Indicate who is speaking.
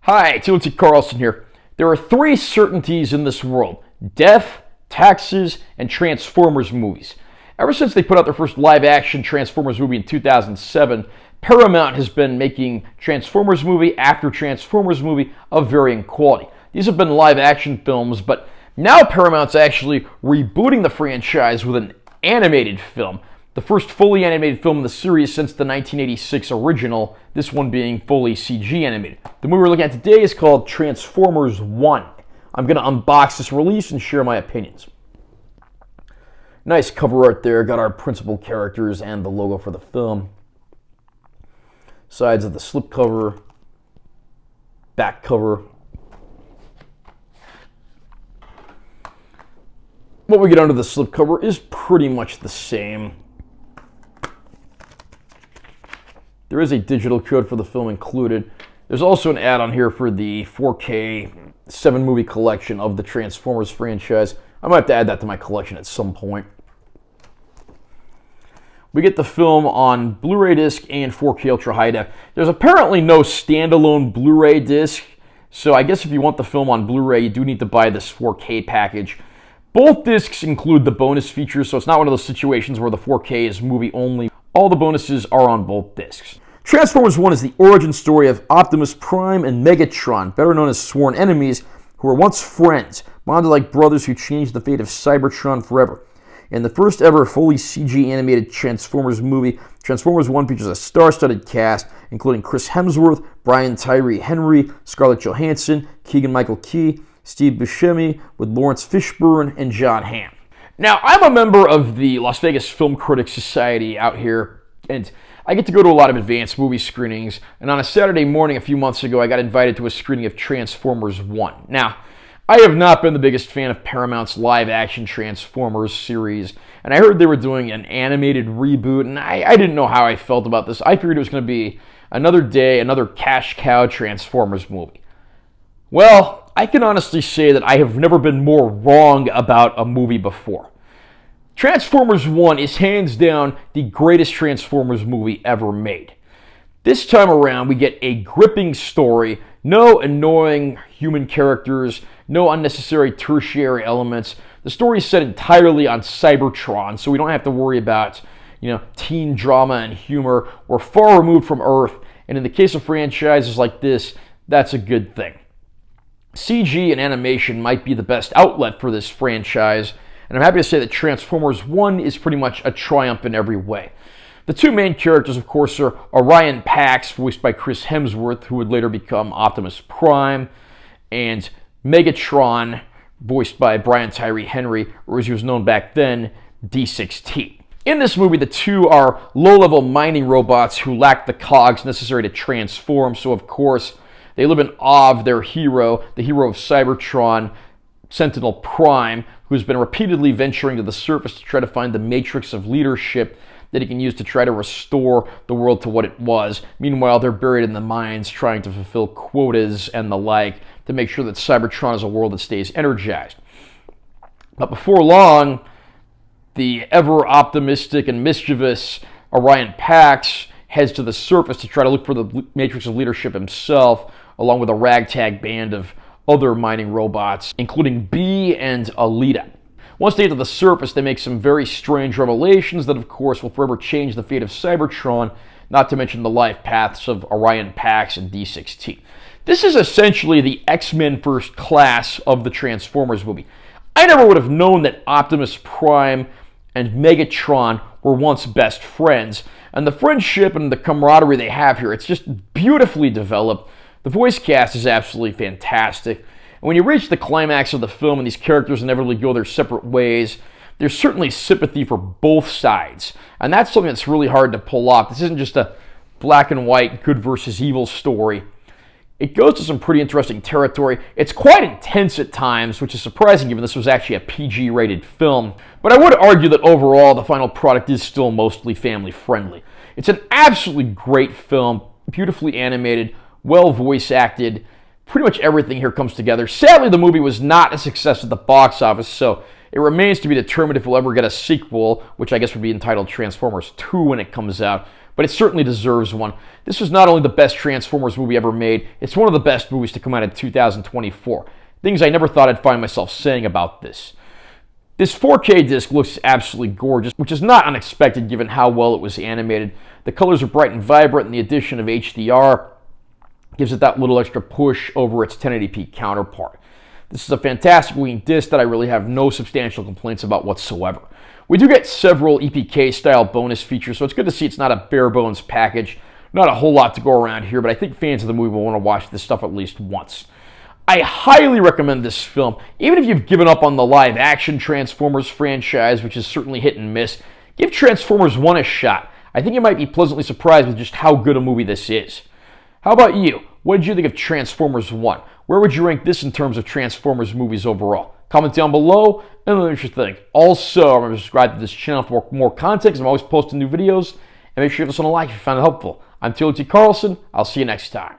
Speaker 1: Hi, Timothy Carlson here. There are three certainties in this world: death, taxes, and Transformers movies. Ever since they put out their first live-action Transformers movie in 2007, Paramount has been making Transformers movie after Transformers movie of varying quality. These have been live-action films, but now Paramount's actually rebooting the franchise with an animated film. The first fully animated film in the series since the 1986 original, this one being fully CG animated. The movie we're looking at today is called Transformers 1. I'm going to unbox this release and share my opinions. Nice cover art there, got our principal characters and the logo for the film. Sides of the slipcover, back cover. What we get under the slipcover is pretty much the same. There is a digital code for the film included. There's also an add-on here for the 4K 7-movie collection of the Transformers franchise. I might have to add that to my collection at some point. We get the film on Blu-ray disc and 4K Ultra High Def. There's apparently no standalone Blu-ray disc, so I guess if you want the film on Blu-ray, you do need to buy this 4K package. Both discs include the bonus features, so it's not one of those situations where the 4K is movie only. All the bonuses are on both discs. Transformers 1 is the origin story of Optimus Prime and Megatron, better known as sworn enemies, who were once friends, bonded like brothers who changed the fate of Cybertron forever. In the first ever fully CG animated Transformers movie, Transformers 1 features a star-studded cast, including Chris Hemsworth, Brian Tyree Henry, Scarlett Johansson, Keegan-Michael Key, Steve Buscemi, with Lawrence Fishburne and John Hamm. Now, I'm a member of the Las Vegas Film Critics Society out here, and I get to go to a lot of advanced movie screenings, and on a Saturday morning a few months ago, I got invited to a screening of Transformers 1. Now, I have not been the biggest fan of Paramount's live-action Transformers series, and I heard they were doing an animated reboot, and I didn't know how I felt about this. I figured it was going to be another day, another cash cow Transformers movie. Well, I can honestly say that I have never been more wrong about a movie before. Transformers 1 is hands down the greatest Transformers movie ever made. This time around, we get a gripping story, no annoying human characters, no unnecessary tertiary elements. The story is set entirely on Cybertron, so we don't have to worry about, teen drama and humor. We're far removed from Earth, and in the case of franchises like this, that's a good thing. CG and animation might be the best outlet for this franchise, and I'm happy to say that Transformers 1 is pretty much a triumph in every way. The two main characters, of course, are Orion Pax, voiced by Chris Hemsworth, who would later become Optimus Prime, and Megatron, voiced by Brian Tyree Henry, or as he was known back then, D6T. In this movie, the two are low-level mining robots who lack the cogs necessary to transform, so of course, they live in awe of their hero, the hero of Cybertron, Sentinel Prime, who's been repeatedly venturing to the surface to try to find the matrix of leadership that he can use to try to restore the world to what it was. Meanwhile, they're buried in the mines trying to fulfill quotas and the like to make sure that Cybertron is a world that stays energized. But before long, the ever-optimistic and mischievous Orion Pax heads to the surface to try to look for the matrix of leadership himself, along with a ragtag band of other mining robots, including B and Alita. Once they get to the surface, they make some very strange revelations that, of course, will forever change the fate of Cybertron, not to mention the life paths of Orion Pax and D6T. This is essentially the X-Men First Class of the Transformers movie. I never would have known that Optimus Prime and Megatron were once best friends, and the friendship and the camaraderie they have here, it's just beautifully developed. The voice cast is absolutely fantastic. And when you reach the climax of the film and these characters inevitably go their separate ways, there's certainly sympathy for both sides. And that's something that's really hard to pull off. This isn't just a black and white good versus evil story. It goes to some pretty interesting territory. It's quite intense at times, which is surprising given this was actually a PG-rated film. But I would argue that overall, the final product is still mostly family-friendly. It's an absolutely great film, beautifully animated, well voice acted. Pretty much everything here comes together. Sadly, the movie was not a success at the box office, so it remains to be determined if we'll ever get a sequel, which I guess would be entitled Transformers 2 when it comes out. but it certainly deserves one. This was not only the best Transformers movie ever made, it's one of the best movies to come out in 2024. Things I never thought I'd find myself saying about this. This 4K disc looks absolutely gorgeous, which is not unexpected given how well it was animated. The colors are bright and vibrant, and the addition of HDR gives it that little extra push over its 1080p counterpart. This is a fantastic looking disc that I really have no substantial complaints about whatsoever. We do get several EPK-style bonus features, so it's good to see it's not a bare-bones package. Not a whole lot to go around here, but I think fans of the movie will want to watch this stuff at least once. I highly recommend this film, even if you've given up on the live-action Transformers franchise, which is certainly hit and miss. Give Transformers 1 a shot. I think you might be pleasantly surprised with just how good a movie this is. How about you? What did you think of Transformers 1? Where would you rank this in terms of Transformers movies overall? Comment down below and let me know what you think. Also, remember to subscribe to this channel for more content because I'm always posting new videos. And make sure you give us a like if you found it helpful. I'm T. Carlson. I'll see you next time.